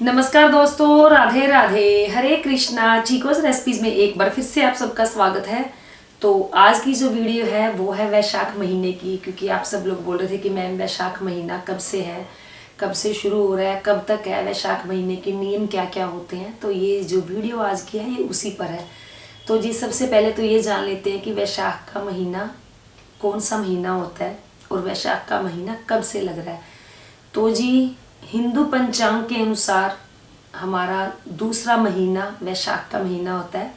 नमस्कार दोस्तों, राधे राधे, हरे कृष्णा। चीकोस रेसिपीज में एक बार फिर से आप सबका स्वागत है। तो आज की जो वीडियो है वो है वैशाख महीने की, क्योंकि आप सब लोग बोल रहे थे कि मैम वैशाख महीना कब से है, कब से शुरू हो रहा है, कब तक है, वैशाख महीने के नियम क्या क्या होते हैं। तो ये जो वीडियो आज की है ये उसी पर है। तो जी सबसे पहले तो ये जान लेते हैं कि वैशाख का महीना कौन सा महीना होता है और वैशाख का महीना कब से लग रहा है। तो जी हिंदू पंचांग के अनुसार हमारा दूसरा महीना वैशाख का महीना होता है।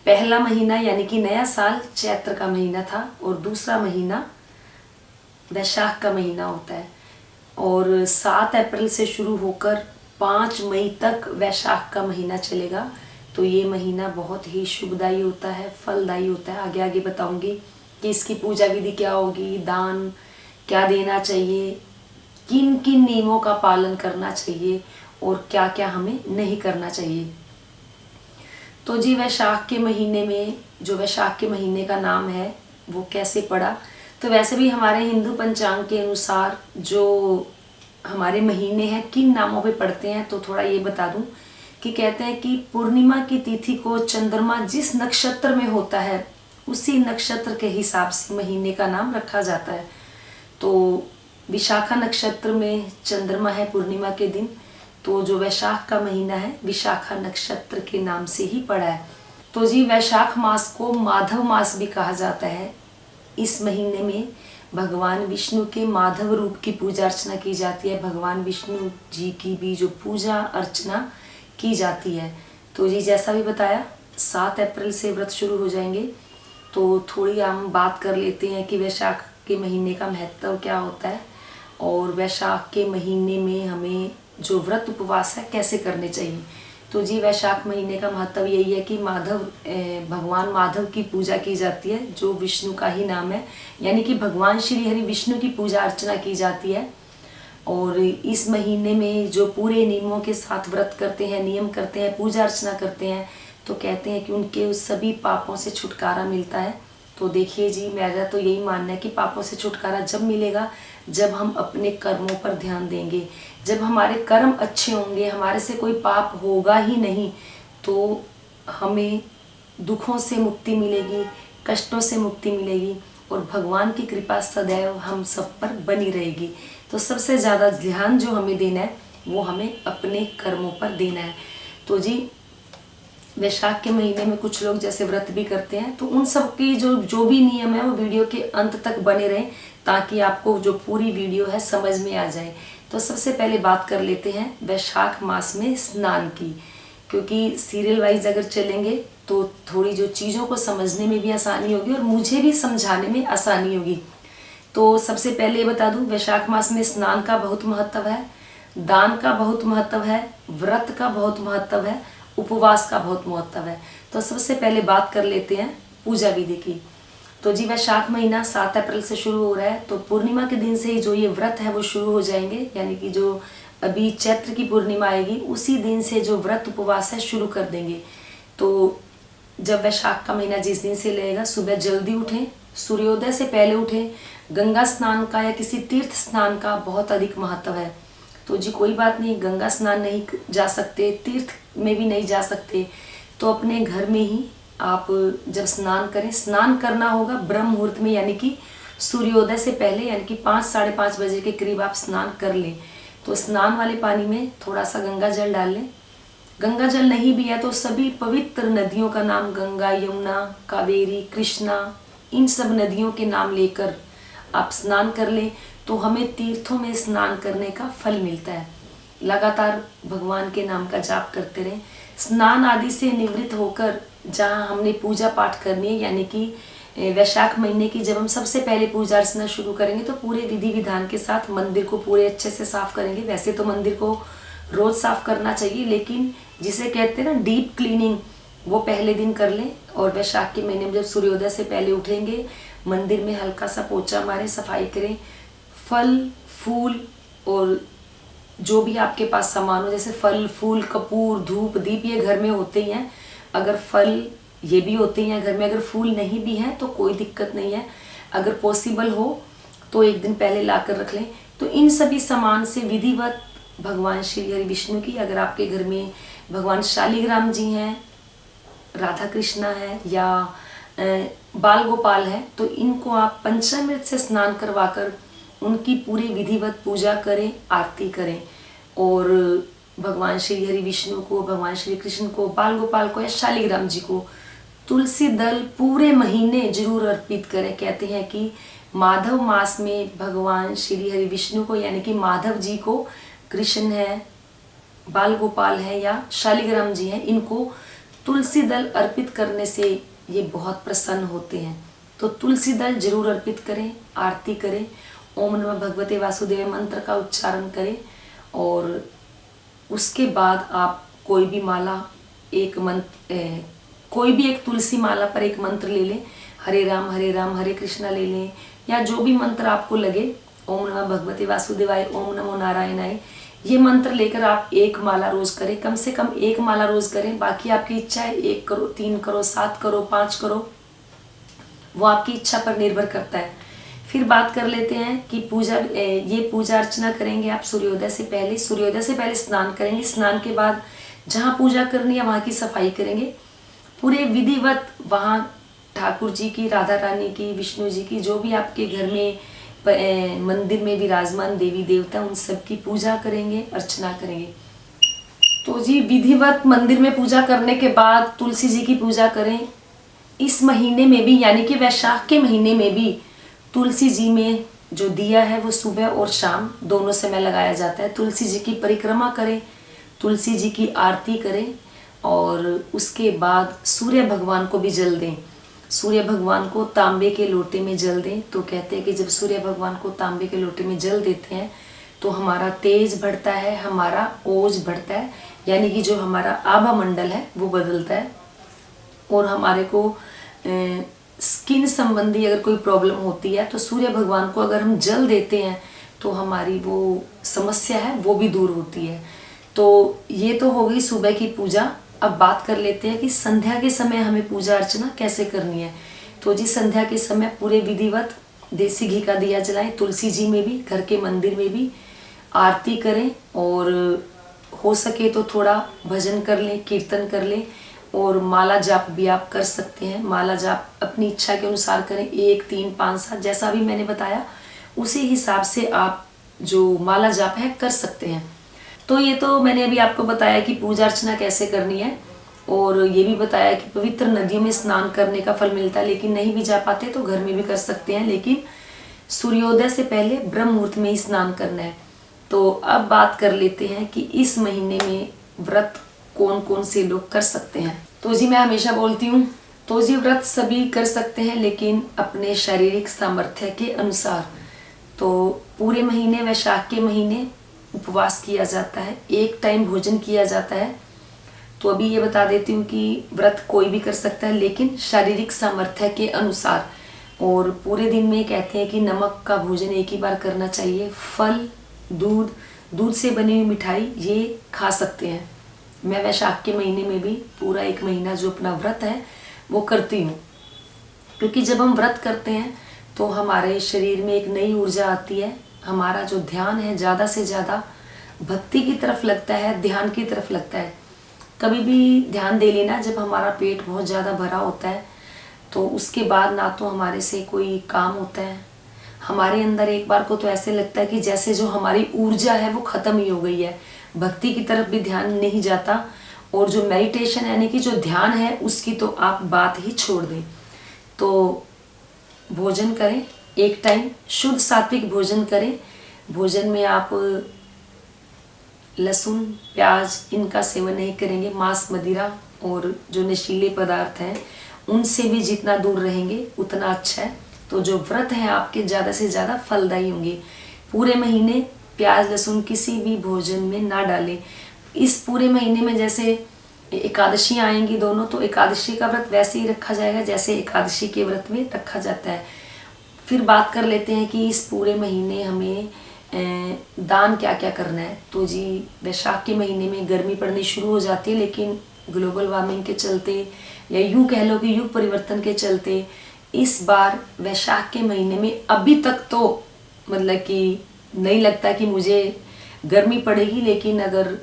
पहला महीना यानी कि नया साल चैत्र का महीना था और दूसरा महीना वैशाख का महीना होता है। और 7 अप्रैल से शुरू होकर 5 मई तक वैशाख का महीना चलेगा। तो ये महीना बहुत ही शुभदायी होता है, फलदायी होता है। आगे आगे बताऊंगी कि इसकी पूजा विधि क्या होगी, दान क्या देना चाहिए, किन किन नियमों का पालन करना चाहिए और क्या क्या हमें नहीं करना चाहिए। तो जी वैशाख के महीने में जो वैशाख के महीने का नाम है वो कैसे पड़ा। तो वैसे भी हमारे हिंदू पंचांग के अनुसार जो हमारे महीने हैं किन नामों पे पड़ते हैं, तो थोड़ा ये बता दूं कि कहते हैं कि पूर्णिमा की तिथि को चंद्रमा जिस नक्षत्र में होता है उसी नक्षत्र के हिसाब से महीने का नाम रखा जाता है। तो विशाखा नक्षत्र में चंद्रमा है पूर्णिमा के दिन, तो जो वैशाख का महीना है विशाखा नक्षत्र के नाम से ही पड़ा है। तो जी वैशाख मास को माधव मास भी कहा जाता है। इस महीने में भगवान विष्णु के माधव रूप की पूजा अर्चना की जाती है। भगवान विष्णु जी की भी जो पूजा अर्चना की जाती है। तो जी जैसा भी बताया 7 अप्रैल से व्रत शुरू हो जाएंगे। तो थोड़ी हम बात कर लेते हैं कि वैशाख के महीने का महत्व क्या होता है और वैशाख के महीने में हमें जो व्रत उपवास है कैसे करने चाहिए। तो जी वैशाख महीने का महत्व यही है कि भगवान माधव की पूजा की जाती है, जो विष्णु का ही नाम है, यानी कि भगवान श्री हरि विष्णु की पूजा अर्चना की जाती है। और इस महीने में जो पूरे नियमों के साथ व्रत करते हैं, नियम करते हैं, पूजा अर्चना करते हैं, तो कहते हैं कि उनके उस सभी पापों से छुटकारा मिलता है। तो देखिए जी मेरा तो यही मानना है कि पापों से छुटकारा जब मिलेगा जब हम अपने कर्मों पर ध्यान देंगे, जब हमारे कर्म अच्छे होंगे, हमारे से कोई पाप होगा ही नहीं, तो हमें दुखों से मुक्ति मिलेगी, कष्टों से मुक्ति मिलेगी और भगवान की कृपा सदैव हम सब पर बनी रहेगी। तो सबसे ज़्यादा ध्यान जो हमें देना है वो हमें अपने कर्मों पर देना है। तो जी वैशाख के महीने में कुछ लोग जैसे व्रत भी करते हैं, तो उन सब की जो भी नियम है वो वीडियो के अंत तक बने रहें ताकि आपको जो पूरी वीडियो है समझ में आ जाए। तो सबसे पहले बात कर लेते हैं वैशाख मास में स्नान की, क्योंकि सीरियल वाइज अगर चलेंगे तो थोड़ी जो चीज़ों को समझने में भी आसानी होगी और मुझे भी समझाने में आसानी होगी। तो सबसे पहले ये बता दूं वैशाख मास में स्नान का बहुत महत्व है, दान का बहुत महत्व है, व्रत का बहुत महत्व है, उपवास का बहुत महत्व है। तो सबसे पहले बात कर लेते हैं पूजा विधि की। तो जी वैशाख महीना 7 अप्रैल से शुरू हो रहा है, तो पूर्णिमा के दिन से ही जो ये व्रत है वो शुरू हो जाएंगे, यानी कि जो अभी चैत्र की पूर्णिमा आएगी उसी दिन से जो व्रत उपवास है शुरू कर देंगे। तो जब वैशाख का महीना जिस दिन से लगेगा सुबह जल्दी उठें, सूर्योदय से पहले उठें। गंगा स्नान का या किसी तीर्थ स्नान का बहुत अधिक महत्व है। तो जी कोई बात नहीं, गंगा स्नान नहीं जा सकते, तीर्थ में भी नहीं जा सकते, तो अपने घर में ही आप जब स्नान करें, स्नान करना होगा ब्रह्म मुहूर्त में, यानी कि सूर्योदय से पहले, यानी कि 5 साढ़े 5 बजे के करीब आप स्नान कर लें। तो स्नान वाले पानी में थोड़ा सा गंगा जल डाल लें। गंगा जल नहीं भी है तो सभी पवित्र नदियों का नाम, गंगा, यमुना, कावेरी, कृष्णा, इन सब नदियों के नाम लेकर आप स्नान कर लें, तो हमें तीर्थों में स्नान करने का फल मिलता है। लगातार भगवान के नाम का जाप करते रहें। स्नान आदि से निवृत्त होकर जहाँ हमने पूजा पाठ करनी है, यानी कि वैशाख महीने की जब हम सबसे पहले पूजा अर्चना शुरू करेंगे तो पूरे विधि विधान के साथ मंदिर को पूरे अच्छे से साफ करेंगे। वैसे तो मंदिर को रोज साफ करना चाहिए, लेकिन जिसे कहते हैं ना डीप क्लीनिंग, वो पहले दिन कर लें। और वैशाख के महीने में जब सूर्योदय से पहले उठेंगे मंदिर में हल्का सा पोछा मारें, सफाई करें। फल फूल और जो भी आपके पास सामान हो, जैसे फल फूल कपूर धूप दीप ये घर में होते ही हैं। अगर फल ये भी होते हैं घर में, अगर फूल नहीं भी हैं तो कोई दिक्कत नहीं है, अगर पॉसिबल हो तो एक दिन पहले ला कर रख लें। तो इन सभी सामान से विधिवत भगवान श्री हरि विष्णु की। अगर आपके घर में भगवान शालिग्राम जी हैं, राधा कृष्णा है या बाल गोपाल है, तो इनको आप पंचामृत से स्नान करवाकर उनकी पूरी विधिवत पूजा करें, आरती करें। और भगवान श्री हरि विष्णु को, भगवान श्री कृष्ण को, बाल गोपाल को या शालिग्राम जी को तुलसी दल पूरे महीने जरूर अर्पित करें। कहते हैं कि माधव मास में भगवान श्री हरि विष्णु को यानी कि माधव जी को, कृष्ण है, बाल गोपाल है या शालिग्राम जी हैं, इनको तुलसी दल अर्पित करने से ये बहुत प्रसन्न होते हैं। तो तुलसी दल जरूर अर्पित करें, आरती करें, ओम नमः भगवते वासुदेव मंत्र का उच्चारण करें। और उसके बाद आप कोई भी माला, कोई भी एक तुलसी माला पर एक मंत्र ले लें। हरे राम हरे कृष्णा ले लें या जो भी मंत्र आपको लगे। ओम नमः भगवते वासुदेवाय, ओम नमो नारायणाय, ये मंत्र लेकर आप एक माला रोज करें। कम से कम एक माला रोज करें। बाकी आपकी इच्छा है 1 करो, 3 करो, 7 करो, 5 करो, वो आपकी इच्छा पर निर्भर करता है। फिर बात कर लेते हैं कि ये पूजा अर्चना करेंगे आप सूर्योदय से पहले। सूर्योदय से पहले स्नान करेंगे। स्नान के बाद जहाँ पूजा करनी है वहाँ की सफाई करेंगे पूरे विधिवत। वहाँ ठाकुर जी की, राधा रानी की, विष्णु जी की, जो भी आपके घर में मंदिर में विराजमान देवी देवता, उन सब की पूजा करेंगे, अर्चना करेंगे। तो जी विधिवत मंदिर में पूजा करने के बाद तुलसी जी की पूजा करें। इस महीने में भी यानी कि वैशाख के महीने में भी तुलसी जी में जो दिया है वो सुबह और शाम दोनों समय लगाया जाता है। तुलसी जी की परिक्रमा करें, तुलसी जी की आरती करें और उसके बाद सूर्य भगवान को भी जल दें। सूर्य भगवान को तांबे के लोटे में जल दें। तो कहते हैं कि जब सूर्य भगवान को तांबे के लोटे में जल देते हैं तो हमारा तेज बढ़ता है, हमारा ओज बढ़ता है, यानी कि जो हमारा आभा मंडल है वो बदलता है। और हमारे को स्किन संबंधी अगर कोई प्रॉब्लम होती है तो सूर्य भगवान को अगर हम जल देते हैं तो हमारी वो समस्या है वो भी दूर होती है। तो ये तो हो गई सुबह की पूजा। अब बात कर लेते हैं कि संध्या के समय हमें पूजा अर्चना कैसे करनी है। तो जी संध्या के समय पूरे विधिवत देसी घी का दिया जलाएं, तुलसी जी में भी, घर के मंदिर में भी आरती करें और हो सके तो थोड़ा भजन कर लें, कीर्तन कर लें और माला जाप भी आप कर सकते हैं। माला जाप अपनी इच्छा के अनुसार करें, 1, 3, 5, 7 जैसा भी मैंने बताया उसी हिसाब से आप जो माला जाप है कर सकते हैं। तो ये तो मैंने अभी आपको बताया कि पूजा अर्चना कैसे करनी है और ये भी बताया कि पवित्र नदियों में स्नान करने का फल मिलता है, लेकिन नहीं भी जा पाते तो घर में भी कर सकते हैं, लेकिन सूर्योदय से पहले ब्रह्म मुहूर्त में ही स्नान करना है। तो अब बात कर लेते हैं कि इस महीने में व्रत कौन कौन से लोग कर सकते हैं। तो जी मैं हमेशा बोलती हूँ, तो जी व्रत सभी कर सकते हैं लेकिन अपने शारीरिक सामर्थ्य के अनुसार। तो पूरे महीने, वैशाख के महीने उपवास किया जाता है, एक टाइम भोजन किया जाता है। तो अभी ये बता देती हूँ कि व्रत कोई भी कर सकता है लेकिन शारीरिक सामर्थ्य के अनुसार। और पूरे दिन में कहते हैं कि नमक का भोजन एक ही बार करना चाहिए। फल, दूध से बनी हुई मिठाई ये खा सकते हैं। मैं वैशाख के महीने में भी पूरा 1 महीना जो अपना व्रत है वो करती हूँ, क्योंकि जब हम व्रत करते हैं तो हमारे शरीर में एक नई ऊर्जा आती है। हमारा जो ध्यान है ज़्यादा से ज़्यादा भक्ति की तरफ लगता है, ध्यान की तरफ लगता है। कभी भी ध्यान दे लेना जब हमारा पेट बहुत ज़्यादा भरा होता है तो उसके बाद ना तो हमारे से कोई काम होता है, हमारे अंदर एक बार को तो ऐसे लगता है कि जैसे जो हमारी ऊर्जा है वो ख़त्म ही हो गई है, भक्ति की तरफ भी ध्यान नहीं जाता। और जो मेडिटेशन यानी कि जो ध्यान है उसकी तो आप बात ही छोड़ दें। तो भोजन करें, एक टाइम शुद्ध सात्विक भोजन करें। भोजन में आप लहसुन, प्याज इनका सेवन नहीं करेंगे। मांस, मदिरा और जो नशीले पदार्थ हैं उनसे भी जितना दूर रहेंगे उतना अच्छा है। तो जो व्रत हैं आपके ज़्यादा से ज़्यादा फलदायी होंगे। पूरे महीने प्याज, लहसुन किसी भी भोजन में ना डालें। इस पूरे महीने में जैसे एकादशियाँ आएंगी दोनों, तो एकादशी का व्रत वैसे ही रखा जाएगा जैसे एकादशी के व्रत में रखा जाता है। फिर बात कर लेते हैं कि इस पूरे महीने हमें दान क्या क्या करना है। तो जी वैशाख के महीने में गर्मी पड़नी शुरू हो जाती है, लेकिन ग्लोबल वार्मिंग के चलते या यूँ कह लो कि युग परिवर्तन के चलते इस बार वैशाख के महीने में अभी तक तो मतलब कि नहीं लगता कि मुझे गर्मी पड़ेगी, लेकिन अगर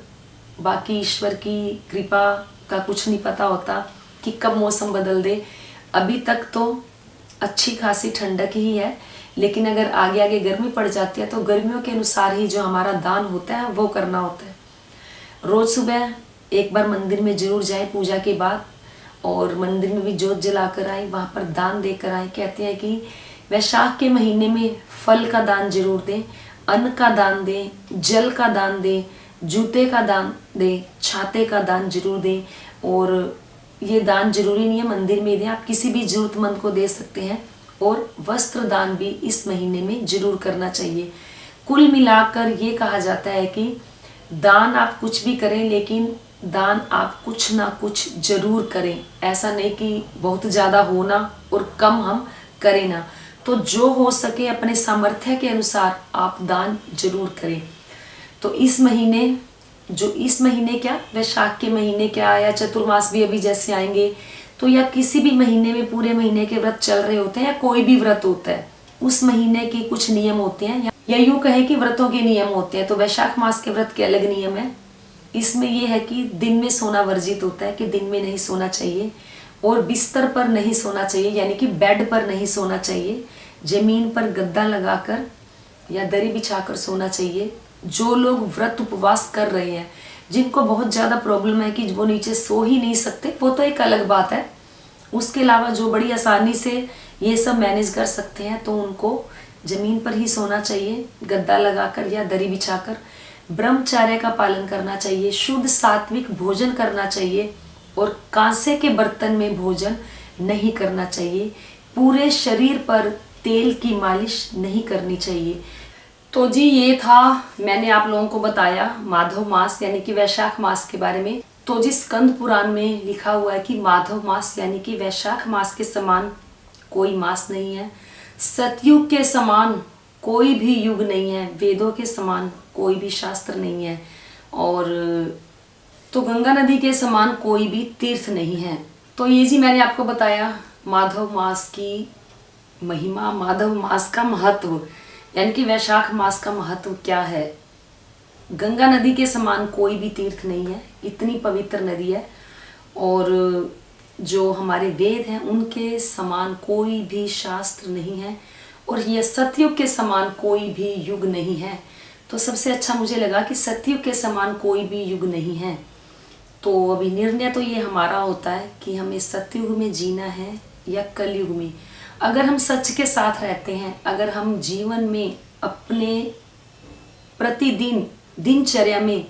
बाकी ईश्वर की कृपा का कुछ नहीं पता होता कि कब मौसम बदल दे। अभी तक तो अच्छी खासी ठंडक ही है, लेकिन अगर आगे आगे गर्मी पड़ जाती है तो गर्मियों के अनुसार ही जो हमारा दान होता है वो करना होता है। रोज सुबह एक बार मंदिर में जरूर जाए पूजा के बाद, और मंदिर में भी जोत जला कर आए, वहाँ पर दान देकर आए। कहते हैं कि वैशाख के महीने में फल का दान जरूर दें, अन्न का दान दें, जल का दान दें, जूते का दान दें, छाते का दान जरूर दें। और ये दान जरूरी नहीं है मंदिर में दें, आप किसी भी जरूरतमंद को दे सकते हैं। और वस्त्र दान भी इस महीने में जरूर करना चाहिए। कुल मिलाकर ये कहा जाता है कि दान आप कुछ भी करें, लेकिन दान आप कुछ ना कुछ जरूर करें। ऐसा नहीं कि बहुत ज़्यादा होना और कम हम करें ना। तो जो हो सके अपने सामर्थ्य के अनुसार आप दान जरूर करें। तो इस महीने क्या, वैशाख के महीने क्या, या चतुर्मास भी अभी जैसे आएंगे, तो या किसी भी महीने में पूरे महीने के व्रत चल रहे होते हैं, या कोई भी व्रत होता है, उस महीने के कुछ नियम होते हैं, या यूं कहें कि व्रतों के नियम होते हैं। तो वैशाख मास के व्रत के अलग नियम है। इसमें यह है कि दिन में सोना वर्जित होता है, कि दिन में नहीं सोना चाहिए, और बिस्तर पर नहीं सोना चाहिए, यानी कि बेड पर नहीं सोना चाहिए। जमीन पर गद्दा लगाकर या दरी बिछाकर सोना चाहिए। जो लोग व्रत उपवास कर रहे हैं, जिनको बहुत ज़्यादा प्रॉब्लम है कि वो नीचे सो ही नहीं सकते, वो तो एक अलग बात है। उसके अलावा जो बड़ी आसानी से ये सब मैनेज कर सकते हैं, तो उनको जमीन पर ही सोना चाहिए, गद्दा लगाकर या दरी बिछाकर। ब्रह्मचर्य का पालन करना चाहिए, शुद्ध सात्विक भोजन करना चाहिए, और कांसे के बर्तन में भोजन नहीं करना चाहिए। पूरे शरीर पर तेल की मालिश नहीं करनी चाहिए। तो जी ये था, मैंने आप लोगों को बताया माधव मास यानी कि वैशाख मास के बारे में। तो जी स्कंद पुराण में लिखा हुआ है कि माधव मास यानी कि वैशाख मास के समान कोई मास नहीं है, सतयुग के समान कोई भी युग नहीं है, वेदों के समान कोई भी शास्त्र नहीं है, और तो गंगा नदी के समान कोई भी तीर्थ नहीं है। तो ये जी मैंने आपको बताया माधव मास की महिमा, माधव मास का महत्व, यानी कि वैशाख मास का महत्व क्या है। गंगा नदी के समान कोई भी तीर्थ नहीं है, इतनी पवित्र नदी है। और जो हमारे वेद हैं उनके समान कोई भी शास्त्र नहीं है, और यह सतयुग के समान कोई भी युग नहीं है। तो सबसे अच्छा मुझे लगा कि सतयुग के समान कोई भी युग नहीं है। तो अभी निर्णय तो ये हमारा होता है कि हमें सतयुग में जीना है या कलयुग में। अगर हम सच के साथ रहते हैं, अगर हम जीवन में अपने प्रतिदिन दिनचर्या में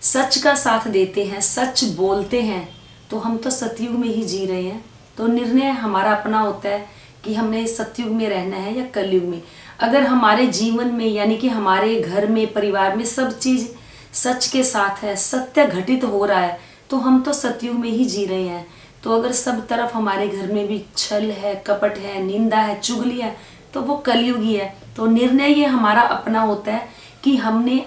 सच का साथ देते हैं, सच बोलते हैं, तो हम तो सतयुग में ही जी रहे हैं। तो निर्णय हमारा अपना होता है कि हमने सतयुग में रहना है या कलयुग में। अगर हमारे जीवन में यानी कि हमारे घर में, परिवार में सब चीज़ सच के साथ है, सत्य घटित हो रहा है, तो हम तो सतयुग में ही जी रहे हैं। तो अगर सब तरफ हमारे घर में भी छल है, कपट है, निंदा है, चुगली है, तो वो कलयुग ही है। तो निर्णय ये हमारा अपना होता है कि हमने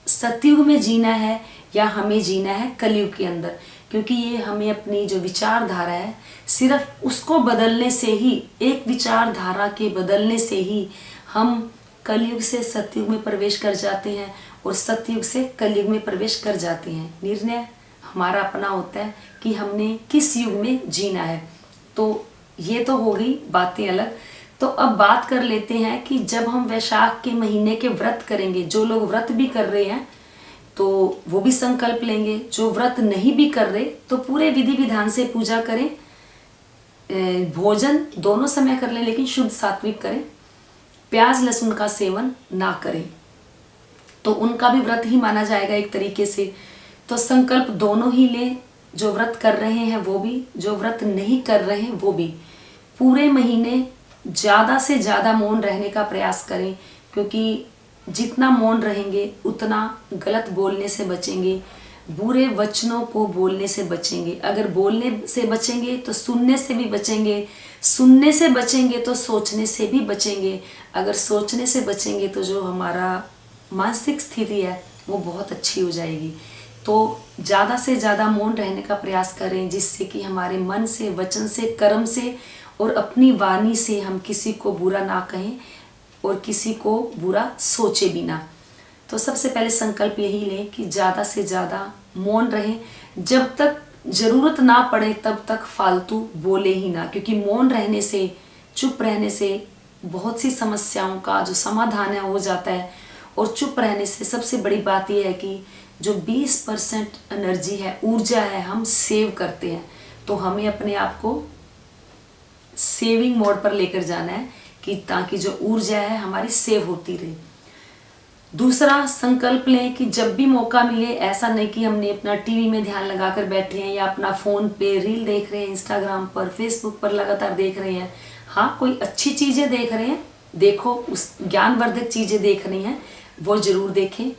सतयुग में जीना है या हमें जीना है कलयुग के अंदर। क्योंकि ये हमें अपनी जो विचारधारा है, सिर्फ उसको बदलने से ही, एक विचारधारा के बदलने से ही हम कलयुग से सतयुग में प्रवेश कर जाते हैं और सतयुग से कलयुग में प्रवेश कर जाते हैं। निर्णय हमारा अपना होता है कि हमने किस युग में जीना है। तो ये तो हो गई बातें अलग। तो अब बात कर लेते हैं कि जब हम वैशाख के महीने के व्रत करेंगे, जो लोग व्रत भी कर रहे हैं तो वो भी संकल्प लेंगे, जो व्रत नहीं भी कर रहे तो पूरे विधि विधान से पूजा करें, भोजन दोनों समय कर लें लेकिन शुद्ध सात्विक करें, प्याज लहसुन का सेवन ना करें, तो उनका भी व्रत ही माना जाएगा एक तरीके से। तो संकल्प दोनों ही लें, जो व्रत कर रहे हैं वो भी, जो व्रत नहीं कर रहे हैं वो भी। पूरे महीने ज़्यादा से ज़्यादा मौन रहने का प्रयास करें, क्योंकि जितना मौन रहेंगे उतना गलत बोलने से बचेंगे, बुरे वचनों को बोलने से बचेंगे। अगर बोलने से बचेंगे तो सुनने से भी बचेंगे, सुनने से बचेंगे तो सोचने से भी बचेंगे। अगर सोचने से बचेंगे तो जो हमारा मानसिक स्थिति है वो बहुत अच्छी हो जाएगी। तो ज़्यादा से ज़्यादा मौन रहने का प्रयास करें, जिससे कि हमारे मन से, वचन से, कर्म से और अपनी वाणी से हम किसी को बुरा ना कहें और किसी को बुरा सोचे भी ना। तो सबसे पहले संकल्प यही लें कि ज़्यादा से ज़्यादा मौन रहें, जब तक ज़रूरत ना पड़े तब तक फालतू बोले ही ना, क्योंकि मौन रहने से, चुप रहने से बहुत सी समस्याओं का जो समाधान है हो जाता है। और चुप रहने से सबसे बड़ी बात यह है कि जो 20% एनर्जी है, ऊर्जा है, हम सेव करते हैं। तो हमें अपने आप को सेविंग मोड पर लेकर जाना है कि ताकि जो ऊर्जा है हमारी सेव होती रहे। दूसरा संकल्प लें कि जब भी मौका मिले, ऐसा नहीं कि हमने अपना टीवी में ध्यान लगाकर बैठे हैं या अपना फ़ोन पे रील देख रहे हैं, इंस्टाग्राम पर, फेसबुक पर लगातार देख रहे हैं। हाँ, कोई अच्छी चीज़ें देख रहे हैं, देखो, उस ज्ञानवर्धक चीज़ें देख रही हैं वो ज़रूर देखें।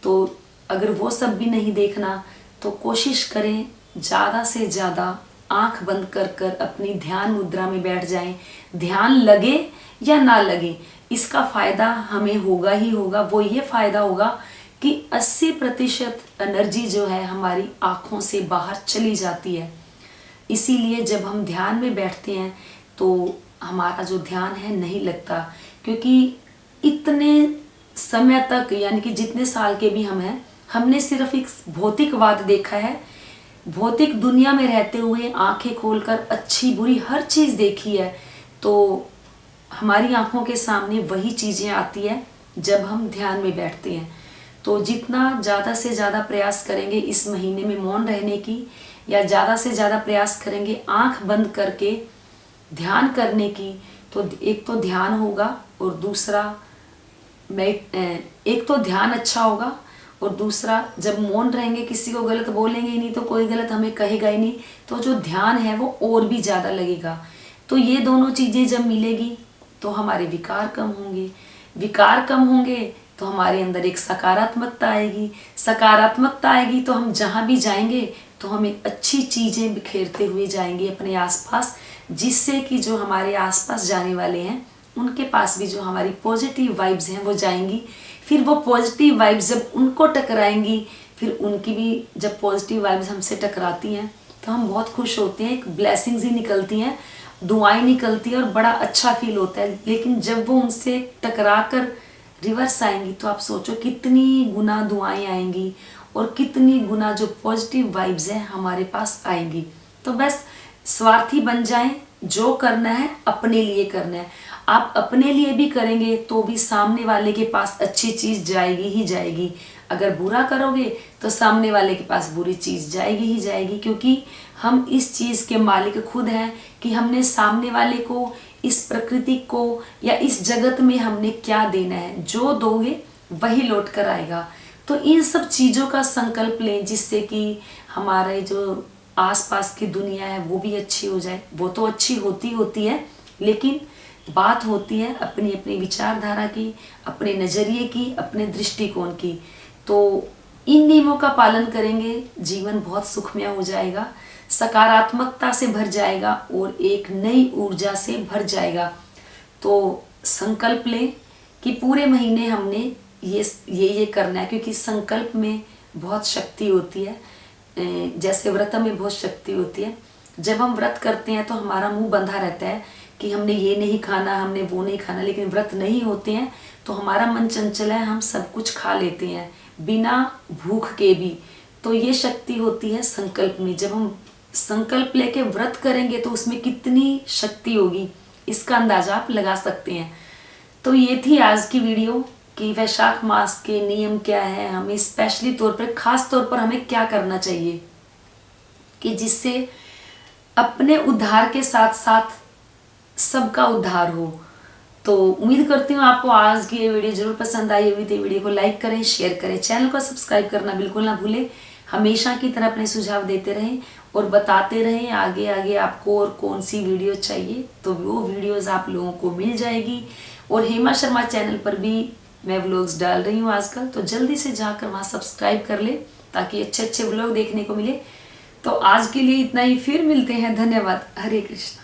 तो अगर वो सब भी नहीं देखना तो कोशिश करें ज़्यादा से ज़्यादा आंख बंद कर कर अपनी ध्यान मुद्रा में बैठ जाएं। ध्यान लगे या ना लगे, इसका फ़ायदा हमें होगा ही होगा। वो ये फ़ायदा होगा कि 80% एनर्जी जो है हमारी आँखों से बाहर चली जाती है। इसीलिए जब हम ध्यान में बैठते हैं तो हमारा जो ध्यान है नहीं लगता, क्योंकि इतने समय तक, यानी कि जितने साल के भी हम हैं, हमने सिर्फ एक भौतिकवाद देखा है। भौतिक दुनिया में रहते हुए आंखें खोलकर अच्छी बुरी हर चीज़ देखी है। तो हमारी आंखों के सामने वही चीज़ें आती है जब हम ध्यान में बैठते हैं। तो जितना ज़्यादा से ज़्यादा प्रयास करेंगे इस महीने में मौन रहने की, या ज़्यादा से ज़्यादा प्रयास करेंगे आंख बंद करके ध्यान करने की, तो एक तो ध्यान होगा और दूसरा एक तो ध्यान अच्छा होगा, और दूसरा जब मौन रहेंगे किसी को गलत बोलेंगे ही नहीं तो कोई गलत हमें कहेगा ही नहीं, तो जो ध्यान है वो और भी ज़्यादा लगेगा। तो ये दोनों चीज़ें जब मिलेगी तो हमारे विकार कम होंगे, विकार कम होंगे तो हमारे अंदर एक सकारात्मकता आएगी, सकारात्मकता आएगी तो हम जहाँ भी जाएंगे तो हम एक अच्छी चीज़ें बिखेरते हुए जाएंगे अपने आसपास, जिससे कि जो हमारे आसपास जाने वाले हैं उनके पास भी जो हमारी पॉजिटिव वाइब्स हैं वो जाएंगी। फिर वो पॉजिटिव वाइब्स जब उनको टकराएंगी, फिर उनकी भी जब पॉजिटिव वाइब्स हमसे टकराती हैं तो हम बहुत खुश होते हैं, एक ब्लेसिंग्स ही निकलती हैं, दुआएं निकलती हैं और बड़ा अच्छा फील होता है। लेकिन जब वो उनसे टकरा कर रिवर्स आएंगी तो आप सोचो कितनी गुना दुआएं आएंगी और कितनी गुना जो पॉजिटिव वाइब्स हैं हमारे पास आएंगी। तो बस स्वार्थी बन जाएं, जो करना है अपने लिए करना है। आप अपने लिए भी करेंगे तो भी सामने वाले के पास अच्छी चीज़ जाएगी ही जाएगी। अगर बुरा करोगे तो सामने वाले के पास बुरी चीज़ जाएगी ही जाएगी, क्योंकि हम इस चीज़ के मालिक खुद हैं कि हमने सामने वाले को, इस प्रकृति को या इस जगत में हमने क्या देना है। जो दोगे वही लौट कर आएगा। तो इन सब चीज़ों का संकल्प लें जिससे कि हमारे जो आसपास की दुनिया है वो भी अच्छी हो जाए। वो तो अच्छी होती है, लेकिन बात होती है अपनी अपनी विचारधारा की, अपने नज़रिए की, अपने दृष्टिकोण की। तो इन नियमों का पालन करेंगे, जीवन बहुत सुखमय हो जाएगा, सकारात्मकता से भर जाएगा और एक नई ऊर्जा से भर जाएगा। तो संकल्प लें कि पूरे महीने हमने ये करना है, क्योंकि संकल्प में बहुत शक्ति होती है। जैसे व्रत में बहुत शक्ति होती है। जब हम व्रत करते हैं तो हमारा मुंह बंधा रहता है कि हमने ये नहीं खाना, हमने वो नहीं खाना, लेकिन व्रत नहीं होते हैं तो हमारा मन चंचल है, हम सब कुछ खा लेते हैं बिना भूख के भी। तो ये शक्ति होती है संकल्प में। जब हम संकल्प लेके व्रत करेंगे तो उसमें कितनी शक्ति होगी, इसका अंदाजा आप लगा सकते हैं। तो ये थी आज की वीडियो कि वैशाख मास के नियम क्या है, हमें स्पेशली तौर पर, खास तौर पर हमें क्या करना चाहिए कि जिससे अपने उद्धार के साथ साथ सबका उद्धार हो। तो उम्मीद करती हूँ आपको आज की ये वीडियो जरूर पसंद आई होगी। तो वीडियो को लाइक करें, शेयर करें, चैनल को सब्सक्राइब करना बिल्कुल ना भूलें। हमेशा की तरह अपने सुझाव देते रहें और बताते रहें आगे आगे आपको और कौन सी वीडियो चाहिए, तो वो वीडियोज़ आप लोगों को मिल जाएगी। और हेमा शर्मा चैनल पर भी मैं व्लॉग्स डाल रही हूँ आजकल, तो जल्दी से जाकर वहाँ सब्सक्राइब कर ले ताकि अच्छे अच्छे व्लॉग देखने को मिले। तो आज के लिए इतना ही, फिर मिलते हैं। धन्यवाद। हरे कृष्ण।